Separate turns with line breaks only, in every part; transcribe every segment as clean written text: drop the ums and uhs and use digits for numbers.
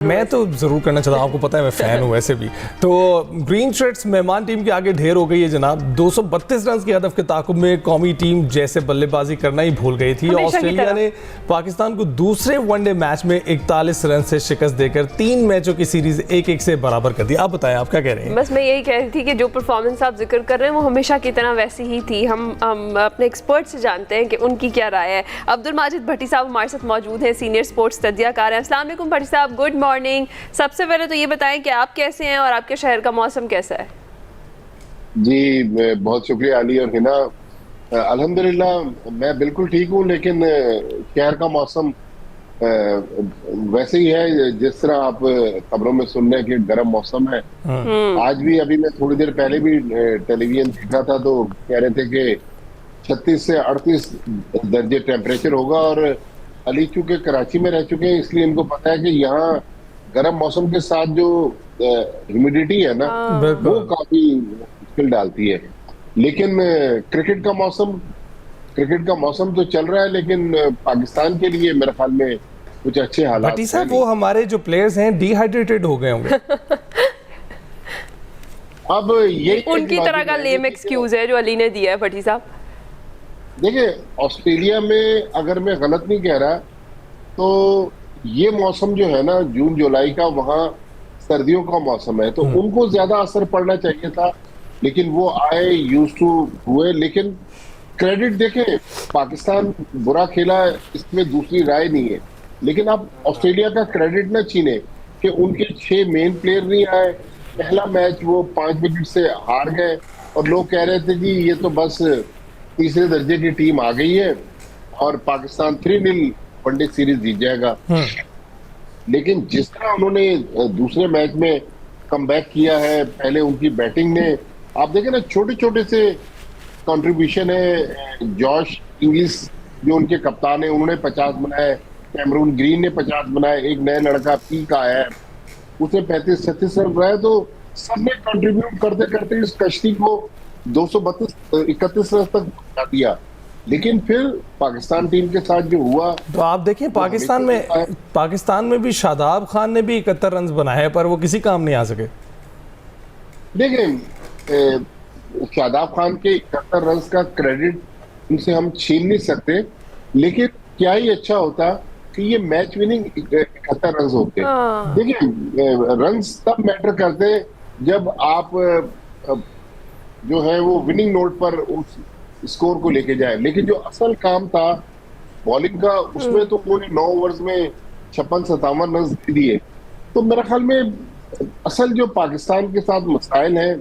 मैं तो जरूर करना चाहता हूँ, आपको पता है मैं फैन हूँ वैसे भी। तो ग्रीन शर्ट्स मेहमान टीम के आगे ढेर हो गई है जनाब। 232 रन के हदफ के ताकुब में कौमी टीम जैसे बल्लेबाजी करना ही भूल गई थी। ऑस्ट्रेलिया ने पाकिस्तान को दूसरे वनडे मैच में 41 रन से शिकस्त देकर 3 मैचों की सीरीज 1-1 से बराबर कर दी। आप बताएं, आप क्या कह रहे हैं?
बस मैं यही कह रही थी कि जो परफॉर्मेंस आप जिक्र कर रहे हैं वो हमेशा की तरह वैसी ही थी। हम अपने एक्सपर्ट से जानते हैं कि उनकी क्या राय है। अब्दुल माजिद भट्टी साहब हमारे साथ मौजूद हैं, सीनियर स्पोर्ट्स तज्जियाकार हैं। अस्सलाम वालेकुम भट्टी साहब, गुड मॉर्निंग। सबसे पहले तो ये बताएं कि आप कैसे हैं और आपके शहर का मौसम कैसा है?
जी बहुत शुक्रिया अली और हिना। अल्हम्दुलिल्लाह मैं बिल्कुल ठीक हूँ, लेकिन शहर का मौसम वैसे ही है जिस तरह आप खबरों में सुन रहे हैं कि गर्म मौसम है। आज भी अभी मैं थोड़ी देर पहले भी टेलीविजन देख रहा था तो कह रहे थे कि 36 से 38 दर्जे टेम्परेचर होगा। और अली चूंकि कराची में रह चुके हैं इसलिए इनको पता है कि यहाँ गर्म मौसम के साथ जो ह्यूमिडिटी है ना वो काफी मुश्किल डालती है। लेकिन क्रिकेट का मौसम तो चल रहा है, लेकिन पाकिस्तान के लिए मेरे ख्याल में कुछ अच्छे हालात
भट्टी साहब, वो हमारे जो प्लेयर्स हैं डिहाइड्रेटेड हो गए होंगे।
अब ये
उनकी तरह का लेम एक्सक्यूज है जो अली ने दिया है भट्टी साहब।
देखिए, ऑस्ट्रेलिया में अगर मैं गलत नहीं कह रहा तो ये मौसम जो है ना जून जुलाई का, वहाँ सर्दियों का मौसम है, तो उनको ज्यादा असर पड़ना चाहिए था, लेकिन वो आए, यूज टू हुए। लेकिन क्रेडिट देखें, पाकिस्तान बुरा खेला इसमें दूसरी राय नहीं है, लेकिन आप ऑस्ट्रेलिया का क्रेडिट ना छीने कि उनके 6 मेन प्लेयर नहीं आए। पहला मैच वो 5 विकेट से हार गए और लोग कह रहे थे कि ये तो बस तीसरे दर्जे की टीम आ गई है और पाकिस्तान 3-0 वनडे सीरीज जीत जाएगा। लेकिन जिस तरह उन्होंने दूसरे मैच में कमबैक किया है, पहले उनकी बैटिंग ने, आप देखें ना, छोटे छोटे से कंट्रीब्यूशन है। जॉश इंग्लिश जो उनके कप्तान है उन्होंने 50 बनाए, कैमरून ग्रीन ने 50 बनाए, एक नया लड़का पीक आया है उसने 35-36 रन बनाए। तो सबने कंट्रीब्यूट करते करते इस कश्ती को 232-31 रन तक पहुंचा दिया। लेकिन फिर पाकिस्तान टीम के साथ जो हुआ, तो
आप देखें पाकिस्तान में भी शादाब खान ने भी 71 रन बनाए पर वो किसी काम नहीं आ सके।
देखें, शादाब खान के 71 रन का क्रेडिट उनसे हम छीन नहीं सकते, लेकिन क्या ही अच्छा होता कि ये मैच विनिंग 71 रन होते। देखिए, रन तब मैटर करते जब आप जो है वो विनिंग नोट पर उस स्कोर को लेके जाए। लेकिन जो असल काम था बॉलिंग का, उसमें तो उन्होंने 9 ओवर्स में 56-57 रन दे दिए। तो मेरे ख्याल में असल जो पाकिस्तान के साथ मसाइल हैं,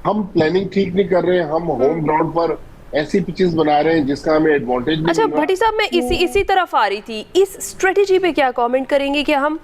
हम प्लानिंग ठीक नहीं कर रहे हैं, हम होम ग्राउंड पर ऐसी पिचेस बना रहे हैं जिसका हमें एडवांटेज नहीं।
अच्छा भट्टी साहब, मैं इसी तरफ आ रही थी, इस स्ट्रेटेजी पे क्या कमेंट करेंगे कि हम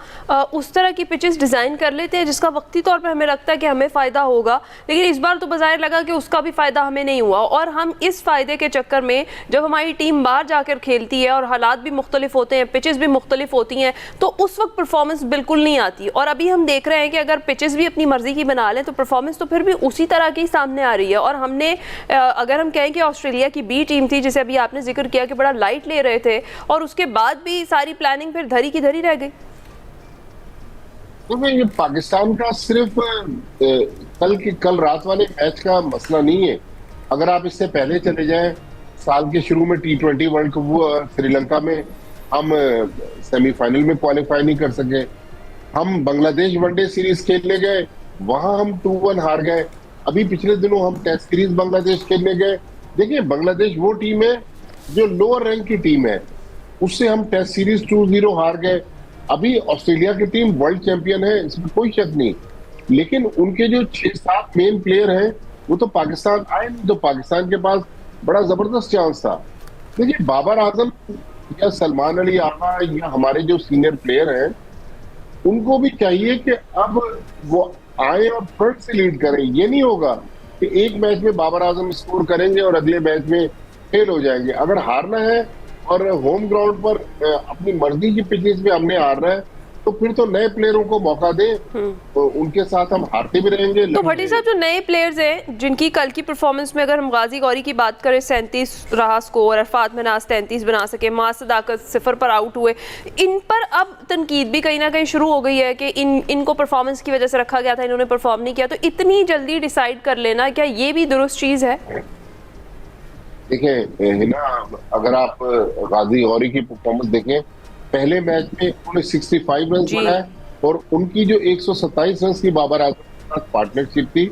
उस तरह की पिचेस डिजाइन कर लेते हैं जिसका वक्ती तौर पे हमें लगता है कि हमें फायदा होगा, लेकिन इस बार तो बाज़ाहिर लगा कि उसका भी फायदा हमें नहीं हुआ। और हम इस फायदे के चक्कर में जब हमारी टीम बाहर जाकर खेलती है और हालात भी मुख्तलिफ होते हैं, पिचेस भी मुख्तलिफ होती हैं, तो उस वक्त परफॉर्मेंस बिल्कुल नहीं आती। और अभी हम देख रहे हैं कि अगर पिचेस भी अपनी मर्जी की बना लें तो परफॉर्मेंस तो फिर भी उसी तरह की सामने आ रही है। और हमने अगर हम कहें कि ऑस्ट्रेलिया की बी टीम थी जिसे अभी आपने जिक्र किया कि बड़ा लाइट ले रहे थे, और उसके बाद भी सारी प्लानिंग फिर धरी की धरी रह गई।
तो ये पाकिस्तान का सिर्फ कल रात वाले मैच का मसला नहीं है। अगर आप इससे पहले चले जाएं, साल के शुरू में T20 वर्ल्ड कप हुआ श्रीलंका में, हम सेमीफाइनल में क्वालिफाई नहीं कर सके। हम बांग्लादेश वनडे सीरीज खेलने गए, वहां हम 2-1 हार गए। अभी पिछले दिनों हम टेस्ट सीरीज बांग्लादेश खेलने गए। देखिए, बांग्लादेश वो टीम है जो लोअर रैंक की टीम है, उससे हम टेस्ट सीरीज 2-0 हार गए। अभी ऑस्ट्रेलिया की टीम वर्ल्ड चैंपियन है, इसमें कोई शक नहीं, लेकिन उनके जो 6-7 मेन प्लेयर हैं वो तो पाकिस्तान आए नहीं, तो पाकिस्तान के पास बड़ा जबरदस्त चांस था। देखिए, बाबर आजम या सलमान अली आगा या हमारे जो सीनियर प्लेयर हैं उनको भी चाहिए कि अब वो आए और फ्रंट से लीड करें। ये नहीं होगा कि एक मैच में बाबर आजम स्कोर करेंगे और अगले मैच में फेल हो जाएंगे। अगर हारना है और होम ग्राउंड पर अपनी मर्जी की पिचेस पे हमने हारना है, तो फिर तो नए प्लेयरों को मौका दें, तो उनके साथ हम हारते भी रहेंगे।
तो भट्टी साहब, जो नए प्लेयर्स हैं जिनकी कल की परफॉर्मेंस में अगर हम गाजी गौरी की बात करें, 37 रहा स्कोर, अरफात मिन्हास 33 बना सके, मास सदाकत 0 पर आउट हुए, इन पर अब तनकीद भी कहीं ना कहीं शुरू हो गई है कि इनको परफॉर्मेंस की वजह से रखा गया था, इन्होंने परफॉर्म नहीं किया, तो इतनी जल्दी डिसाइड कर लेना, क्या ये भी दुरुस्त चीज़ है?
देखिए हिना, अगर आप गाजी गौरी की परफॉर्मेंस देखें, पहले मैच में उन्होंने 65 रन बनाए और उनकी जो 127 रन की बाबर आजम के साथ पार्टनरशिप थी,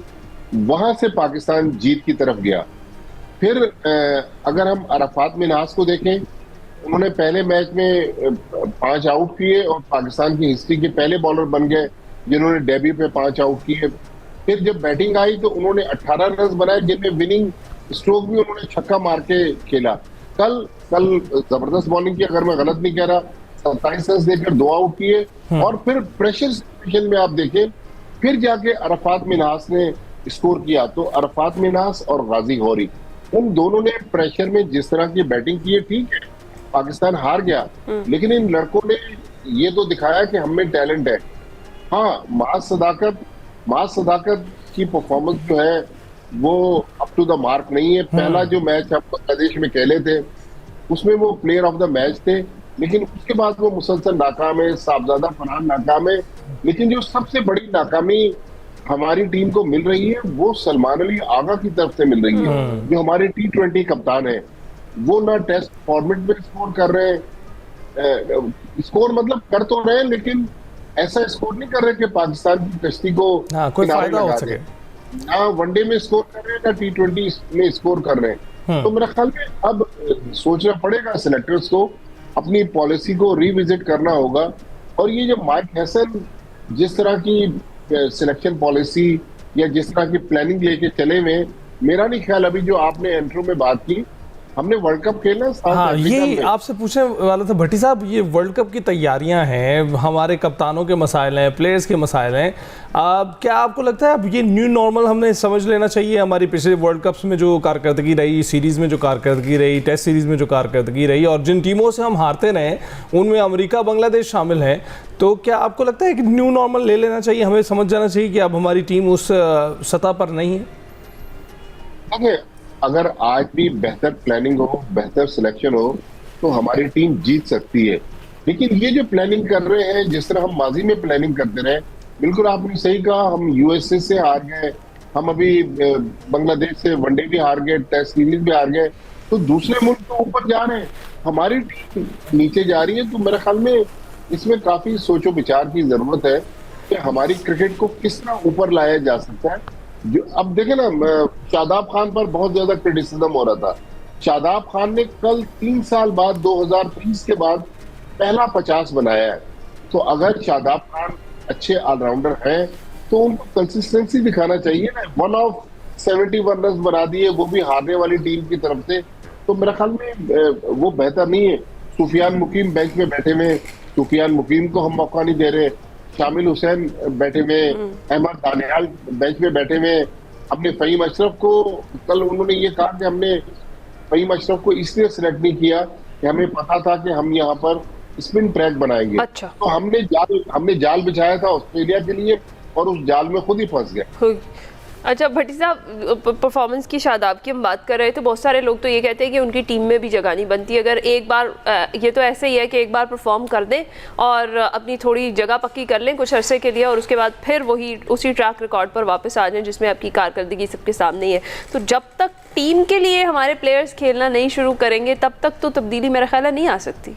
वहां से पाकिस्तान जीत की तरफ गया। फिर अगर हम अरफात मिन्हास को देखें, उन्होंने पहले मैच में 5 आउट किए और पाकिस्तान की हिस्ट्री के पहले बॉलर बन गए जिन्होंने डेब्यू पे 5 आउट किए। फिर जब बैटिंग आई तो उन्होंने 18 रन बनाए, जिनमें विनिंग स्ट्रोक भी उन्होंने छक्का मार के खेला। कल जबरदस्त बॉलिंग की, अगर मैं गलत नहीं कह रहा, 27 रन देकर 2 आउट किए। और फिर प्रेशर सिचुएशन में आप देखें, फिर जाके अरफात मिन्हास ने स्कोर किया। तो अरफात मिन्हास और गाजी गौरी, उन दोनों ने प्रेशर में जिस तरह की बैटिंग की है, ठीक है पाकिस्तान हार गया, लेकिन इन लड़कों ने ये तो दिखाया कि हम में टैलेंट है। हाँ, मास सदाकत की परफॉर्मेंस जो है वो अप टू द मार्क नहीं है। पहला जो मैच हम बांग्लादेश में खेले थे उसमें वो प्लेयर ऑफ द मैच थे, लेकिन उसके बाद वो मुसलसल नाकाम है, साहबजादा फरहान नाकाम है। लेकिन जो सबसे बड़ी नाकामी हमारी टीम को मिल रही है वो सलमान अली आगा की तरफ से मिल रही है, जो हमारे T20 कप्तान है। वो ना टेस्ट फॉर्मेट में स्कोर कर रहे हैं, स्कोर मतलब कर तो रहे हैं, लेकिन ऐसा स्कोर नहीं कर रहे कि पाकिस्तान की कश्ती को
कोई फायदा हो सके।
ना वनडे में स्कोर कर रहे हैं, ना T20 में स्कोर कर रहे हैं। तो मेरा ख्याल में अब सोचना पड़ेगा सिलेक्टर्स को, अपनी पॉलिसी को रिविजिट करना होगा। और ये जो माइक हैसन जिस तरह की सिलेक्शन पॉलिसी या जिस तरह की प्लानिंग लेके चले हुए, मेरा नहीं ख्याल, अभी जो आपने इंट्रो में बात की, हमने वर्ल्ड कप खेलना।
हाँ, ये आपसे पूछने वाला था भट्टी साहब, ये वर्ल्ड कप की तैयारियां हैं, हमारे कप्तानों के मसाइल हैं, प्लेयर्स के मसाइल हैं। क्या आपको लगता है अब ये न्यू नॉर्मल हमें समझ लेना चाहिए? हमारी पिछले वर्ल्ड कप्स में जो कारकर्दगी रही, सीरीज़ में जो कारकर्दगी रही, टेस्ट सीरीज़ में जो कारकर्दगी रही, और जिन टीमों से हम हारते रहे उनमें अमेरिका, बांग्लादेश शामिल हैं, तो क्या आपको लगता है कि न्यू नॉर्मल ले लेना चाहिए, हमें समझ जाना चाहिए कि अब हमारी टीम उस सतह पर नहीं है?
अगर आज भी बेहतर प्लानिंग हो, बेहतर सिलेक्शन हो, तो हमारी टीम जीत सकती है। लेकिन ये जो प्लानिंग कर रहे हैं, जिस तरह हम माजी में प्लानिंग करते रहे, बिल्कुल आपने सही कहा, हम यूएसए से हार गए, हम अभी बांग्लादेश से वनडे भी हार गए, टेस्ट सीरीज भी हार गए, तो दूसरे मुल्क तो ऊपर जा रहे हैं, हमारी टीम नीचे जा रही है। तो मेरे ख्याल में इसमें काफी सोचो विचार की जरूरत है कि हमारी क्रिकेट को किस तरह ऊपर लाया जा सकता है। जो अब देखे ना, शादाब खान पर बहुत ज्यादा क्रिटिसिज्म हो रहा था। शादाब खान ने कल 3 साल बाद 2023 के बाद पहला 50 बनाया है। तो अगर शादाब खान अच्छे ऑलराउंडर हैं तो उनको कंसिस्टेंसी दिखाना चाहिए ना। 1 ऑफ 71 रन बना दिए, वो भी हारने वाली टीम की तरफ से, तो मेरे ख्याल में वो बेहतर नहीं है। सुफियान मुकीम बेंच में बैठे हुए, सुफियान मुकीम को हम मौका नहीं दे रहे। शामिल हुसैन बैठे हुए, अहमद दानियाल बेंच में बैठे हुए। हमने फहीम अशरफ को, कल उन्होंने ये कहा कि हमने फहीम अशरफ को इसलिए सिलेक्ट नहीं किया कि हमें पता था कि हम यहाँ पर स्पिन ट्रैक बनाएंगे।
अच्छा।
तो हमने जाल बिछाया था ऑस्ट्रेलिया के लिए और उस जाल में खुद ही फंस गए।
अच्छा भट्टी साहब, परफॉर्मेंस की, शादाब की हम बात कर रहे थे, बहुत सारे लोग तो ये कहते हैं कि उनकी टीम में भी जगह नहीं बनती। अगर एक बार, ये तो ऐसे ही है कि एक बार परफॉर्म कर दें और अपनी थोड़ी जगह पक्की कर लें कुछ अरसे के लिए, और उसके बाद फिर वही उसी ट्रैक रिकॉर्ड पर वापस आ जाएं जिसमें आपकी कारकर्दगी सबके सामने ही है। तो जब तक टीम के लिए हमारे प्लेयर्स खेलना नहीं शुरू करेंगे तब तक तो तब्दीली मेरा ख्याल है नहीं आ सकती।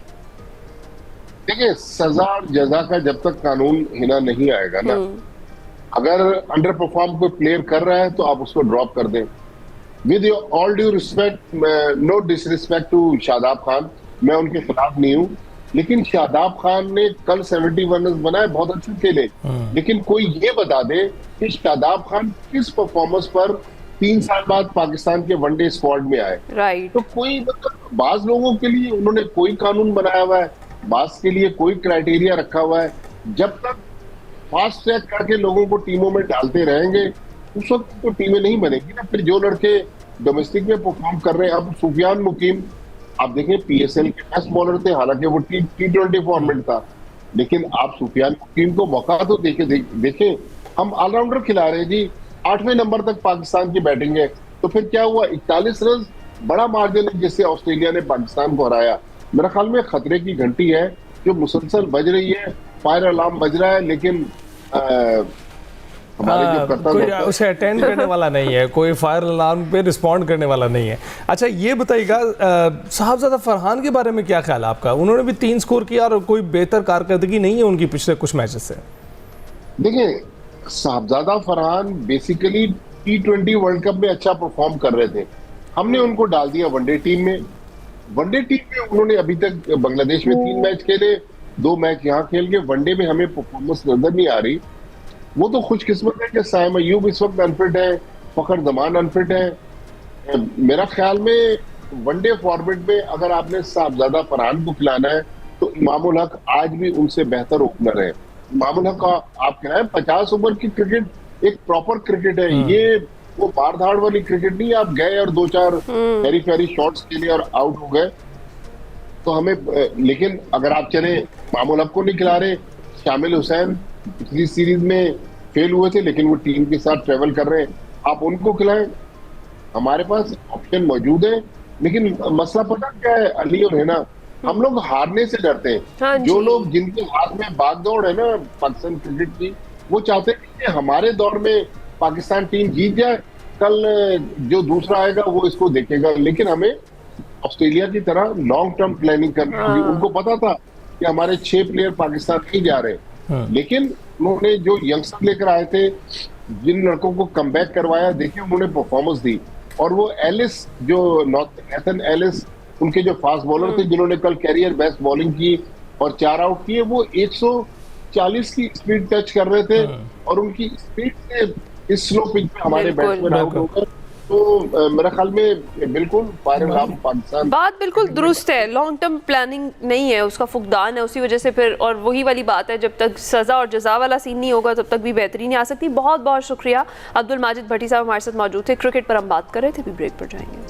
देखिए, सजा और जजा का जब तक कानून हिना नहीं आएगा ना, अगर अंडर परफॉर्म कोई प्लेयर कर रहा है तो आप उसको ड्रॉप कर दें। With all due respect, no disrespect to Shadab Khan, मैं उनके खिलाफ नहीं हूँ, लेकिन शादाब खान ने कल 71 रन बनाए, बहुत अच्छे खेले। लेकिन कोई ये बता दे कि शादाब खान किस परफॉर्मेंस पर 3 साल बाद पाकिस्तान के वनडे स्क्वाड में आए।
राइट।
तो कोई मतलब बाज लोगों के लिए उन्होंने कोई कानून बनाया हुआ है, बाज के लिए कोई क्राइटेरिया रखा हुआ है। जब तक फास्ट ट्रैक करके लोगों को टीमों में डालते रहेंगे उस वक्त तो टीमें नहीं बनेगी ना। फिर जो लड़के डोमेस्टिक में परफॉर्म कर रहे हैं, अब सुफियान मुकीम आप देखें PSL के बेस्ट बॉलर थे, हालांकि वो T20 फॉर्मेट था, लेकिन आप सुफियान टीम को मौका तो देखें। हम ऑलराउंडर खिला रहे हैं जी, 8वें नंबर तक पाकिस्तान की बैटिंग है, तो फिर क्या हुआ, 41 रन बड़ा मार्जिन है जिससे ऑस्ट्रेलिया ने पाकिस्तान को हराया। मेरा ख्याल में खतरे की घंटी है जो मुसलसल बज रही है, फायर अलार्म बज रहा है, लेकिन हमारे जो कर्तव्य
कोई उसे अटेंड करने वाला नहीं है, कोई फायर अलार्म पे रिस्पॉन्ड करने वाला नहीं है। अच्छा ये बताइएगा, साहबजादा फरहान के बारे में क्या ख्याल है आपका? उन्होंने भी 3 स्कोर किया और कोई बेहतर कारकर्दगी नहीं है उनकी पिछले कुछ मैचेस से।
देखिए, Sahibzada Farhan basically T20 world cup में अच्छा परफॉर्म कर रहे थे, हमने उनको डाल दिया वनडे टीम में। वनडे टीम में उन्होंने अभी तक बांग्लादेश में 3 मैच खेले, 2 मैच यहाँ खेल के, वनडे में हमें परफॉर्मेंस नजर नहीं आ रही। वो तो खुशकिस्मत है कि साइम अयूब इस वक्त अनफिट है, फखर जमान अनफिट है। मेरा ख्याल में वनडे फॉर्मेट में अगर आपने साहबजादा फरहान को खिलाना है तो इमामुल हक आज भी उनसे बेहतर ओपनर है। इमामुल हक का आप क्या है, 50 ओवर की क्रिकेट एक प्रॉपर क्रिकेट है, ये वो मार धाड़ वाली क्रिकेट नहीं। आप गए और 2-4 फेरी फेरी शॉट्स के लिए और आउट हो गए तो हमें, लेकिन अगर आप चले इमामुल हक को नहीं खिला रहे, शामिल हुसैन पिछली सीरीज में फेल हुए थे लेकिन वो टीम के साथ ट्रेवल कर रहे हैं, आप उनको खिलाएं। हमारे पास ऑप्शन मौजूद है, लेकिन मसला पता क्या है अली और है ना, हम लोग हारने से डरते हैं।
हाँ
जो लोग जिनके हाथ में बागदौड़ है ना पाकिस्तान क्रिकेट की, वो चाहते हैं कि हमारे दौर में पाकिस्तान टीम जीत जाए, कल जो दूसरा आएगा वो इसको देखेगा। लेकिन हमें ऑस्ट्रेलिया की तरह लॉन्ग टर्म प्लानिंग करनी होगी। उनको पता था कि हमारे 6 प्लेयर पाकिस्तान नहीं जा रहे, लेकिन उन्होंने जो यंगस्टर लेकर आए थे, जिन लड़कों को कमबैक करवाया, देखिए उन्होंने परफॉर्मेंस दी। और वो एलिस, जो नेथन एलिस, उनके जो फास्ट बॉलर थे जिन्होंने कल कैरियर बेस्ट बॉलिंग की और 4 आउट किए, वो 140 की स्पीड टच कर रहे थे और उनकी स्पीड से इस स्लो पिच पे हमारे बैट्समैन आउट हो गए। तो मेरा ख्याल में बिल्कुल फायर अलार्म पाकिस्तान।
बात बिल्कुल दुरुस्त है, लॉन्ग टर्म प्लानिंग नहीं है, उसका फुकदान है, उसी वजह से फिर, और वही वाली बात है, जब तक सजा और जजा वाला सीन नहीं होगा तब तक भी बेहतरी नहीं आ सकती। बहुत बहुत शुक्रिया, अब्दुल माजिद भट्टी साहब हमारे साथ मौजूद थे, क्रिकेट पर हम बात कर रहे थे, भी ब्रेक पर जाएंगे।